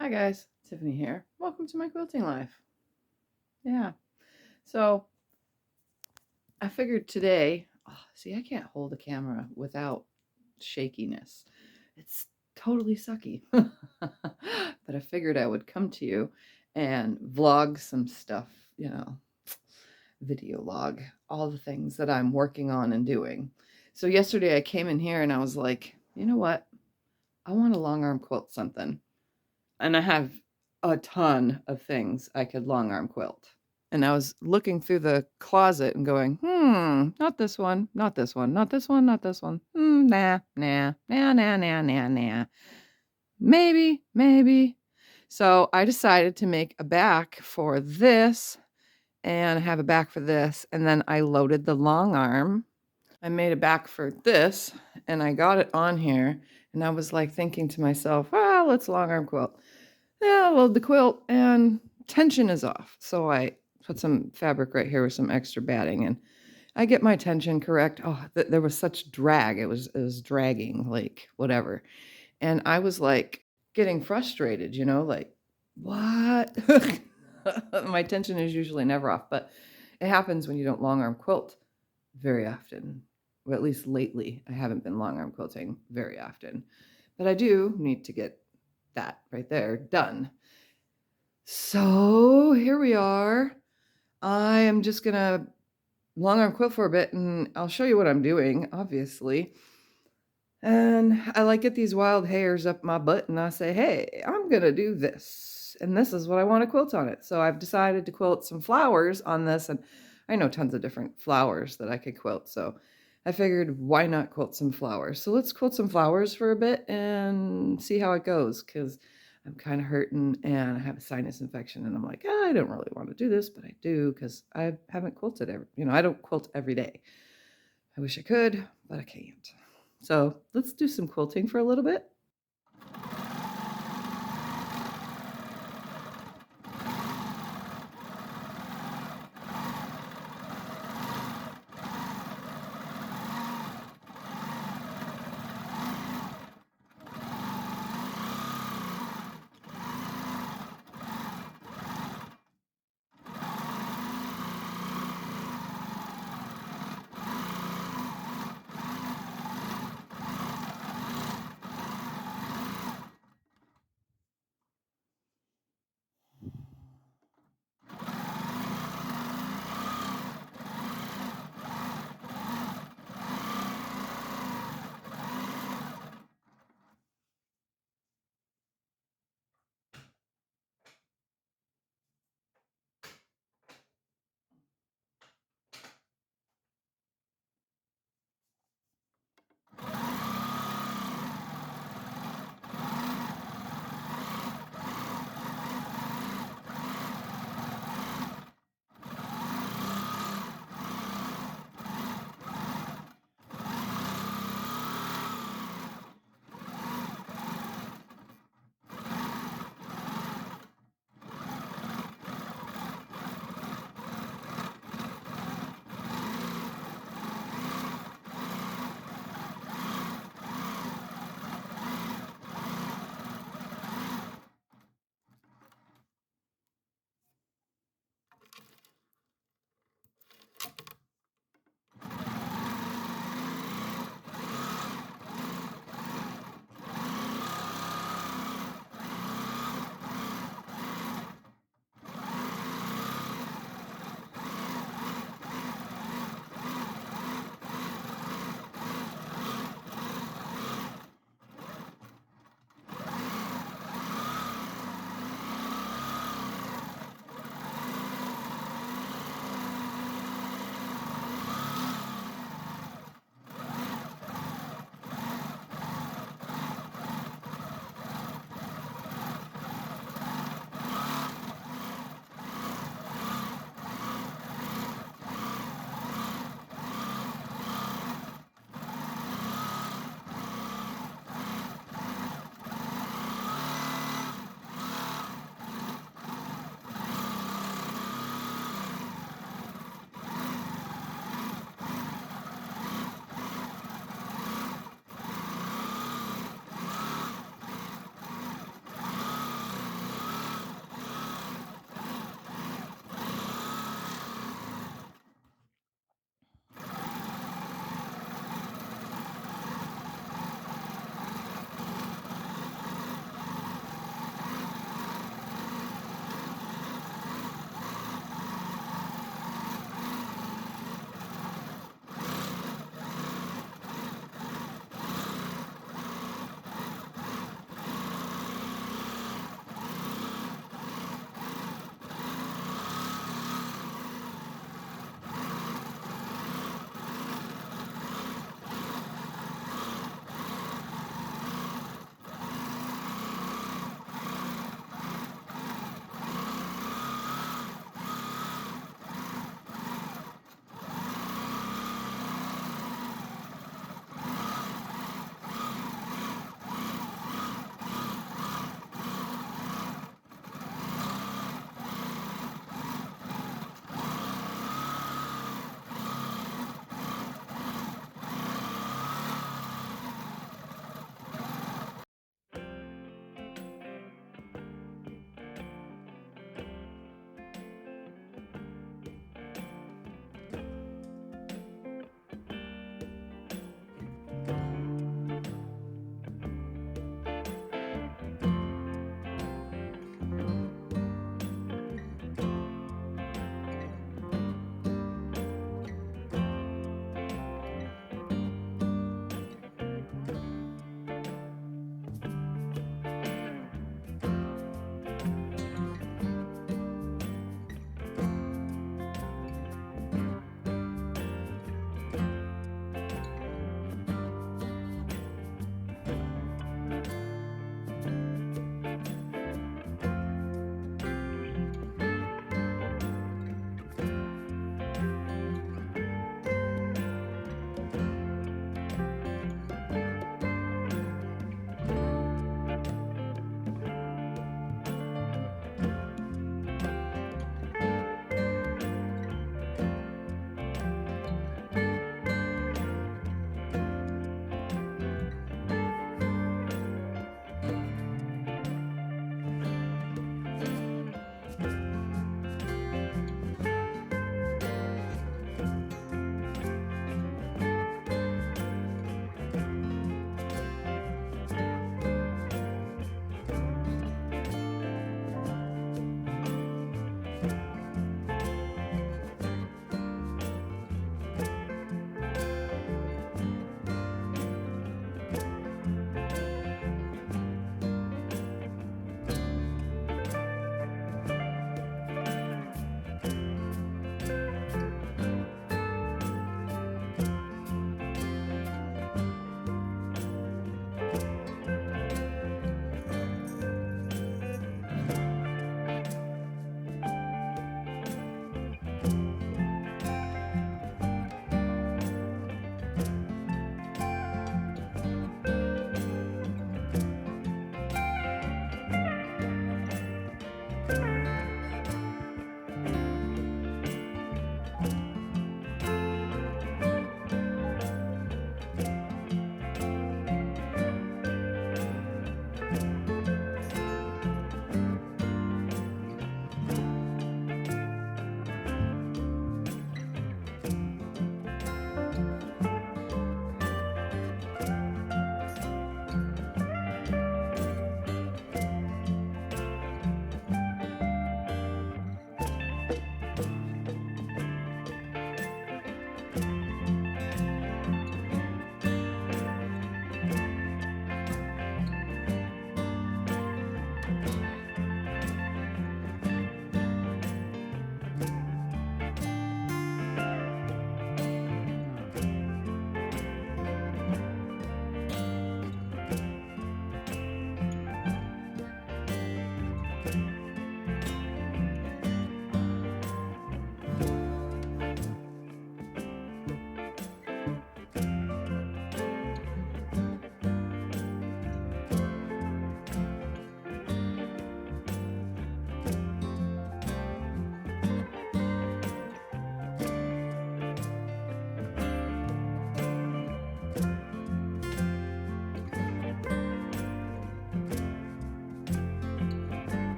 Hi guys, Tiffany here. Welcome to my quilting life. Yeah, so I figured today, see, I can't hold a camera without shakiness. It's totally sucky. But I figured I would come to you and vlog some stuff, video log, all the things that I'm working on and doing. So yesterday I came in here and I was like, you know what? I want to long arm quilt something. And I have a ton of things I could long arm quilt. And I was looking through the closet and going, not this one, not this one, not this one, not this one. Nah, nah, nah, nah, nah, nah, nah. Maybe, maybe. So I decided to make a back for this and have a back for this. And then I loaded the long arm. I made a back for this and I got it on here. And I was like thinking to myself, let's long arm quilt. Yeah, I load the quilt and tension is off. So I put some fabric right here with some extra batting and I get my tension correct. Oh, there was such drag. It was dragging, like whatever. And I was like getting frustrated, like, what? My tension is usually never off, but it happens when you don't long arm quilt very often. Well, at least lately, I haven't been long arm quilting very often. But I do need to get that right there done. So here we are. I am just gonna long arm quilt for a bit and I'll show you what I'm doing, obviously. And I like get these wild hairs up my butt and I say, hey, I'm gonna do this. And this is what I want to quilt on it. So I've decided to quilt some flowers on this, and I know tons of different flowers that I could quilt. So I figured, why not quilt some flowers? So let's quilt some flowers for a bit and see how it goes, because I'm kind of hurting and I have a sinus infection and I'm like, I don't really want to do this, but I do because I haven't quilted I don't quilt every day. I wish I could, but I can't. So let's do some quilting for a little bit.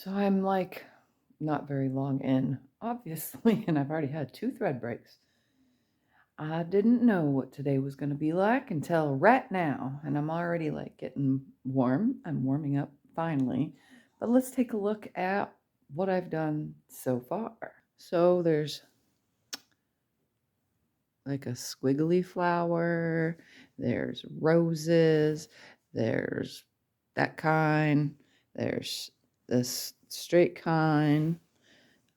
So I'm like not very long in, obviously, and I've already had 2 thread breaks. I didn't know what today was going to be like until right now, and I'm already like getting warm. I'm warming up finally. But let's take a look at what I've done so far. So there's like a squiggly flower, there's roses, there's that kind, there's this straight kind,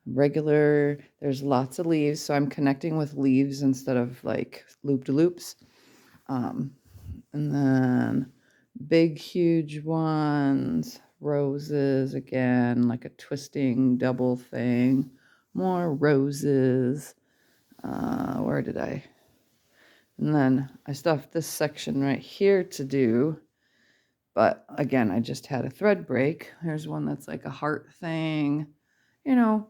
regular, there's lots of leaves, so I'm connecting with leaves instead of like loop-de-loops. And then big huge ones, roses again, like a twisting double thing, more roses. Where did I? And then I still have this section right here to do. But again, I just had a thread break. Here's one that's like a heart thing. You know,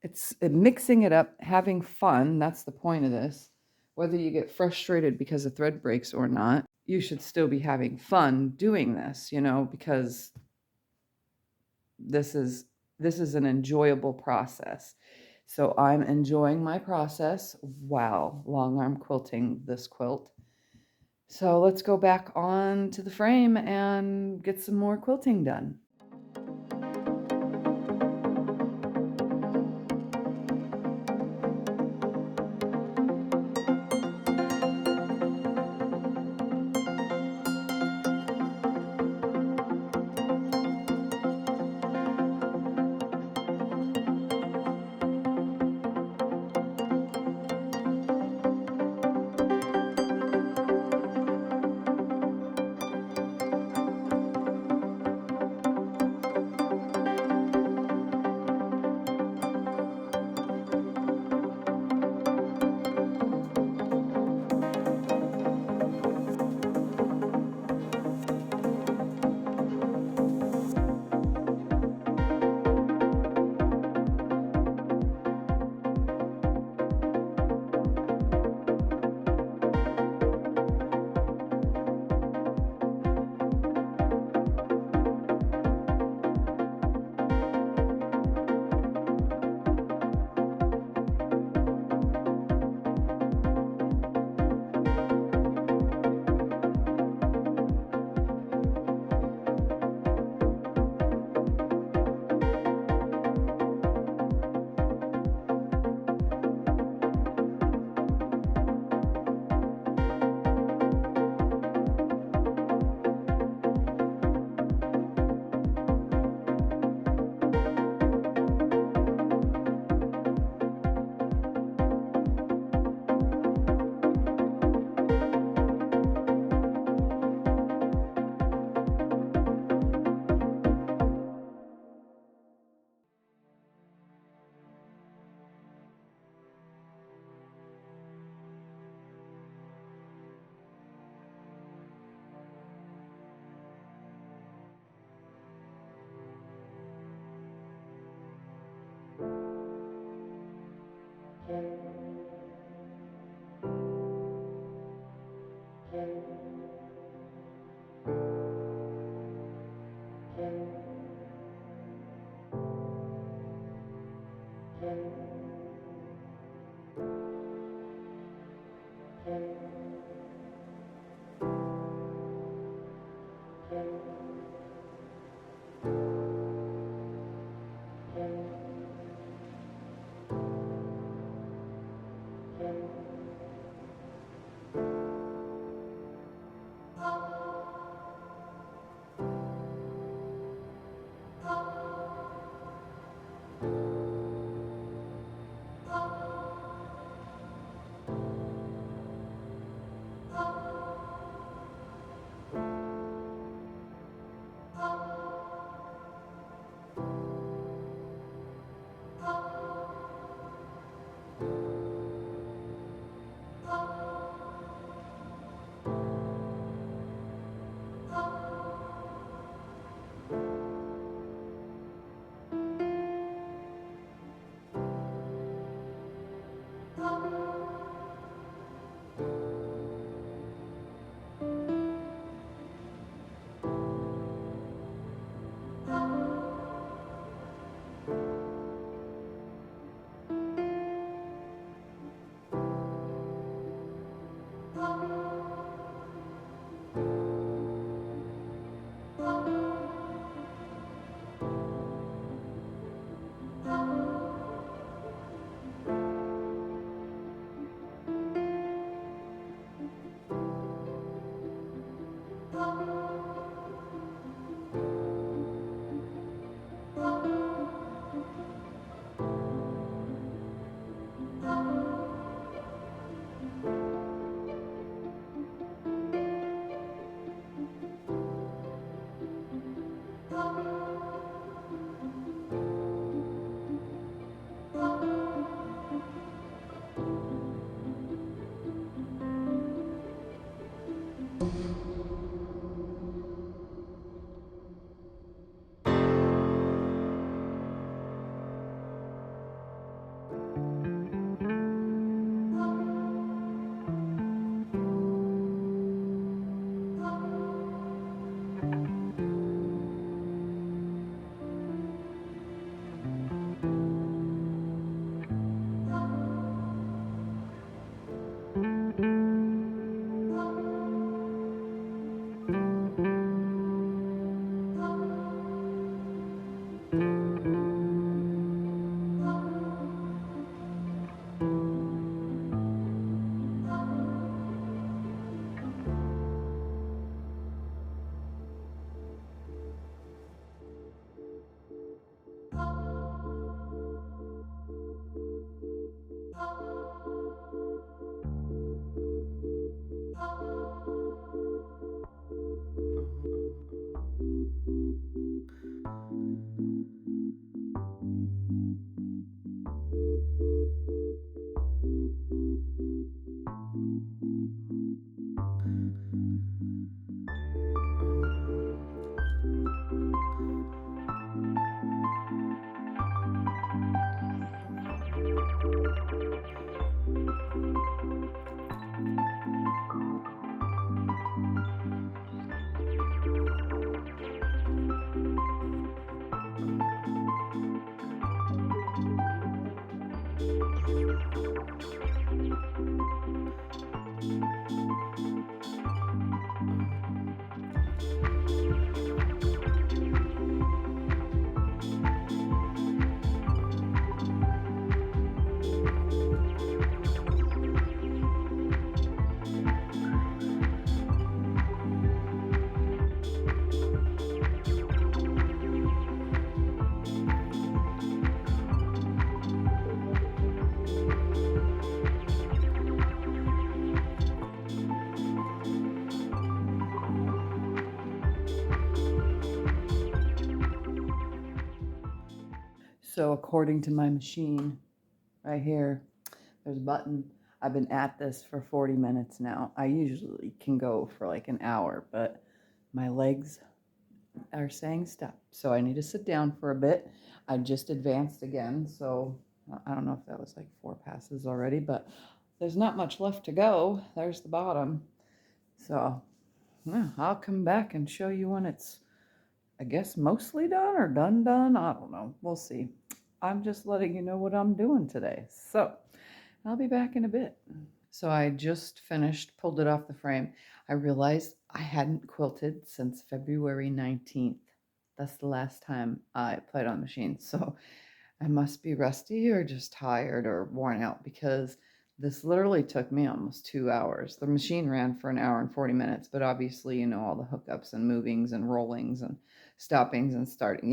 it's mixing it up, having fun. That's the point of this. Whether you get frustrated because of thread breaks or not, you should still be having fun doing this, because this is an enjoyable process. So I'm enjoying my process while long arm quilting this quilt. So let's go back on to the frame and get some more quilting done. So according to my machine right here, there's a button. I've been at this for 40 minutes now. I usually can go for like an hour, but my legs are saying stop. So I need to sit down for a bit. I just advanced again, so I don't know if that was like 4 passes already, but there's not much left to go. There's the bottom. So yeah, I'll come back and show you when it's, I guess, mostly done or done. I don't know. We'll see. I'm just letting you know what I'm doing today. So I'll be back in a bit. So I just finished, pulled it off the frame. I realized I hadn't quilted since February 19th. That's the last time I played on the machine. So I must be rusty or just tired or worn out, because this literally took me almost 2 hours. The machine ran for an hour and 40 minutes, but obviously, all the hookups and movings and rollings and stoppings and starting,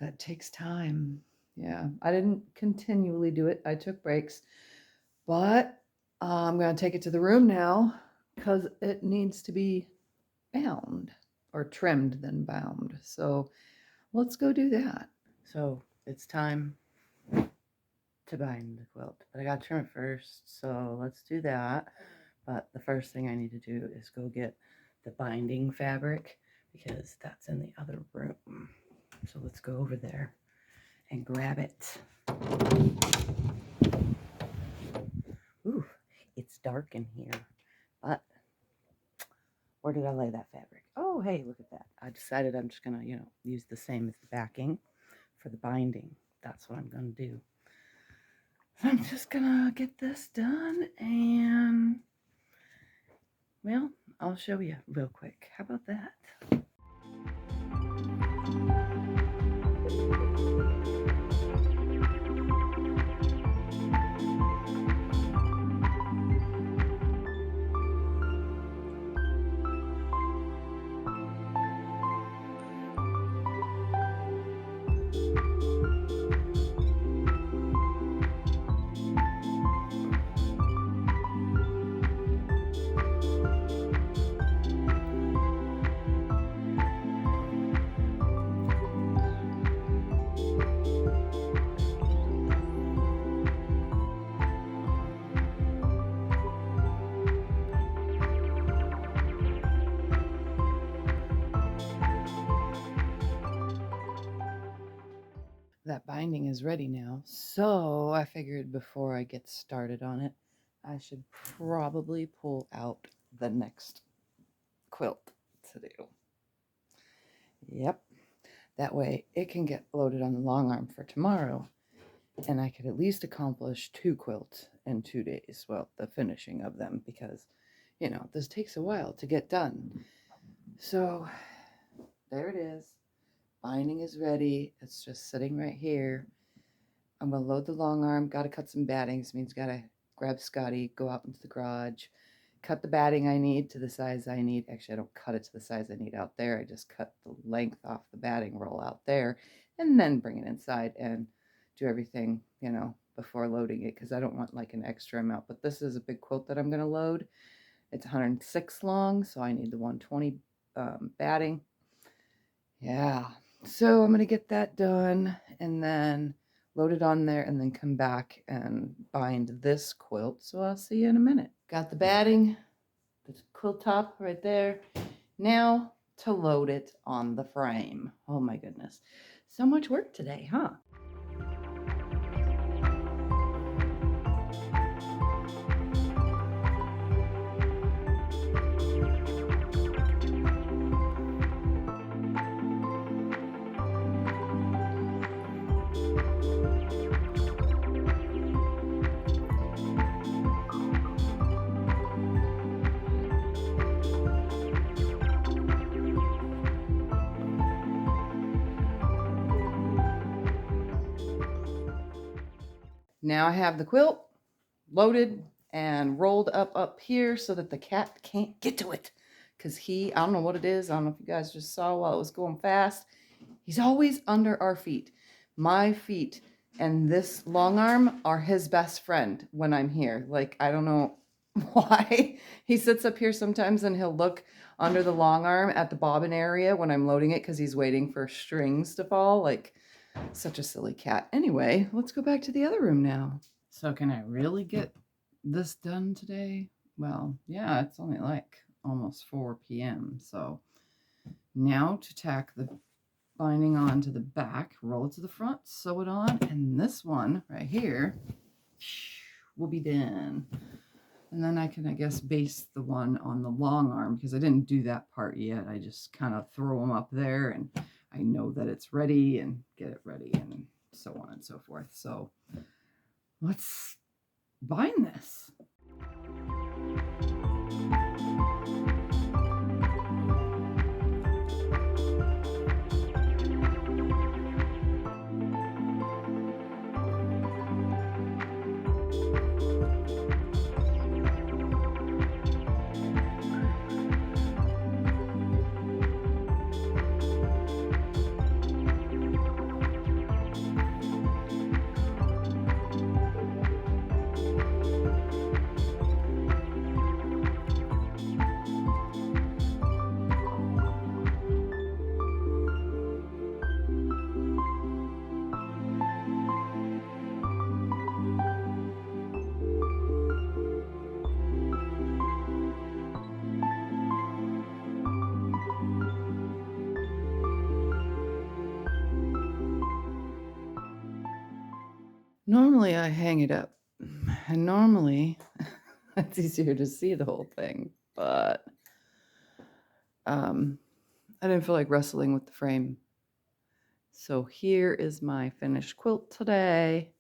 that takes time. Yeah, I didn't continually do it. I took breaks, but I'm going to take it to the room now because it needs to be bound, or trimmed then bound. So let's go do that. So it's time to bind the quilt, but I got to trim it first. So let's do that. But the first thing I need to do is go get the binding fabric, because that's in the other room. So let's go over there and grab it. Ooh, it's dark in here, but where did I lay that fabric? Oh, hey, look at that. I decided I'm just gonna, use the same as the backing for the binding. That's what I'm gonna do. So I'm just gonna get this done, and, well, I'll show you real quick. How about that? That binding is ready now, so I figured before I get started on it, I should probably pull out the next quilt to do. Yep, that way it can get loaded on the long arm for tomorrow, and I could at least accomplish 2 quilts in 2 days. Well, the finishing of them, because, this takes a while to get done. So there it is. Binding is ready. It's just sitting right here. I'm going to load the long arm. Got to cut some battings. Means got to grab Scotty, go out into the garage, cut the batting I need to the size I need. Actually, I don't cut it to the size I need out there. I just cut the length off the batting roll out there, and then bring it inside and do everything, before loading it, because I don't want like an extra amount. But this is a big quilt that I'm going to load. It's 106 long, so I need the 120 batting. Yeah. So I'm going to get that done and then load it on there and then come back and bind this quilt. So I'll see you in a minute. Got the batting, the quilt top right there. Now to load it on the frame. Oh my goodness. So much work today, huh? Now I have the quilt loaded and rolled up here so that the cat can't get to it. Because I don't know what it is. I don't know if you guys just saw while it was going fast. He's always under our feet. My feet and this long arm are his best friend when I'm here. Like, I don't know why. He sits up here sometimes and he'll look under the long arm at the bobbin area when I'm loading it, because he's waiting for strings to fall. Like, Such a silly cat. Anyway, let's go back to the other room now. So can I really get this done today? Well, yeah, it's only like almost 4 p.m. So now to tack the binding on to the back, roll it to the front, sew it on, and this one right here will be done. And then I can, I guess, base the one on the long arm because I didn't do that part yet. I just kind of throw them up there and I know that it's ready and get it ready and so on and so forth. So let's bind this. Normally I hang it up, and normally it's easier to see the whole thing, but I didn't feel like wrestling with the frame. So here is my finished quilt today.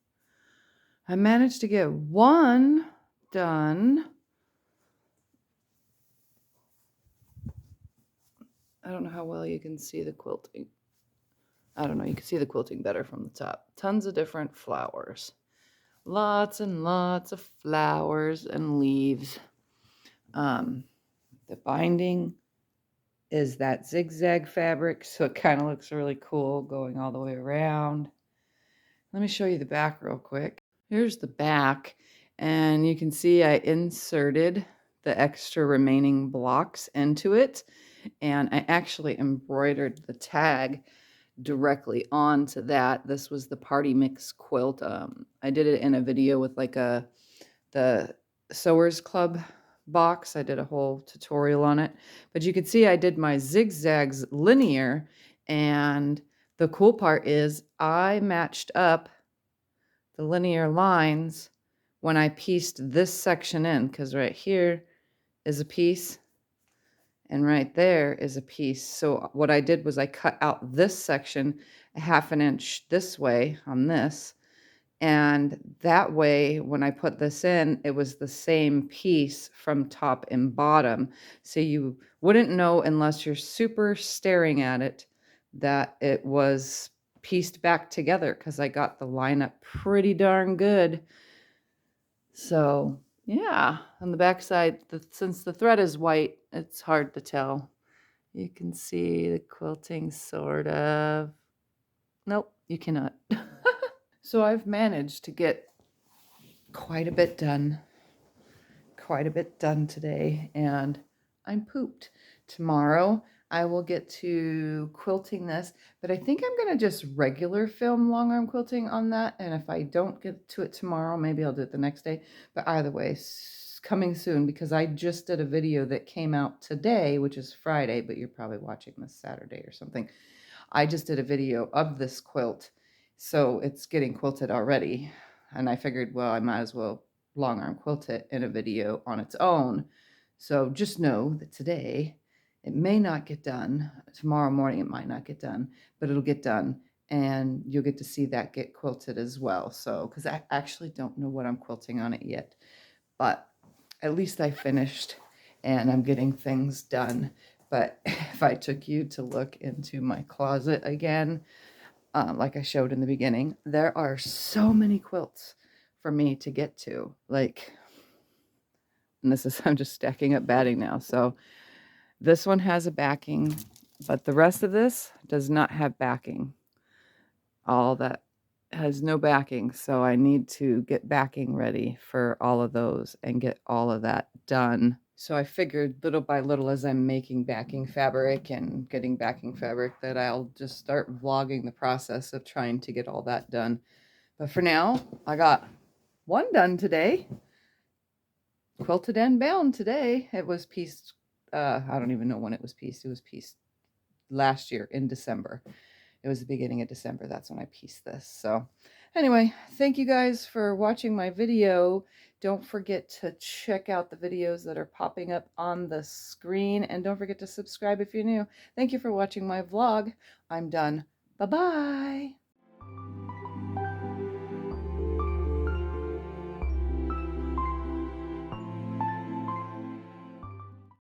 I managed to get one done. I don't know how well you can see the quilting. I don't know, you can see the quilting better from the top. Tons of different flowers. Lots and lots of flowers and leaves. The binding is that zigzag fabric, so it kind of looks really cool going all the way around. Let me show you the back real quick. Here's the back, and you can see I inserted the extra remaining blocks into it, and I actually embroidered the tag directly onto that. This was the Party Mix quilt. I did it in a video with like the Sewers Club box. I did a whole tutorial on it, but you could see I did my zigzags linear, and the cool part is I matched up the linear lines when I pieced this section in, because right here is a piece and right there is a piece. So what I did was I cut out this section a half an inch this way on this, and that way when I put this in, it was the same piece from top and bottom. So you wouldn't know unless you're super staring at it that it was pieced back together, because I got the line up pretty darn good. So yeah, on the back side, since the thread is white, it's hard to tell. You can see the quilting sort of. Nope, you cannot. So I've managed to get quite a bit done today, and I'm pooped. Tomorrow I will get to quilting this, but I think I'm going to just regular film long arm quilting on that, and if I don't get to it tomorrow, maybe I'll do it the next day. But either way, coming soon, because I just did a video that came out today, which is Friday, but you're probably watching this Saturday or something. I just did a video of this quilt, so it's getting quilted already, and I figured, well, I might as well long arm quilt it in a video on its own. So just know that today it may not get done. Tomorrow morning it might not get done, but it'll get done, and you'll get to see that get quilted as well. So, because I actually don't know what I'm quilting on it yet, but at least I finished and I'm getting things done. But if I took you to look into my closet again, like I showed in the beginning, there are so many quilts for me to get to. Like, and this is, I'm just stacking up batting now. So this one has a backing, but the rest of this does not have backing. All that has no backing. So I need to get backing ready for all of those and get all of that done So I figured little by little as I'm making backing fabric and getting backing fabric that I'll just start vlogging the process of trying to get all that done. But for now, I got one done today. Quilted and bound today. It was pieced, I don't even know when it was pieced. It was pieced last year in December. It was the beginning of December. That's when I pieced this. So anyway, thank you guys for watching my video. Don't forget to check out the videos that are popping up on the screen. And don't forget to subscribe if you're new. Thank you for watching my vlog. I'm done. Bye-bye.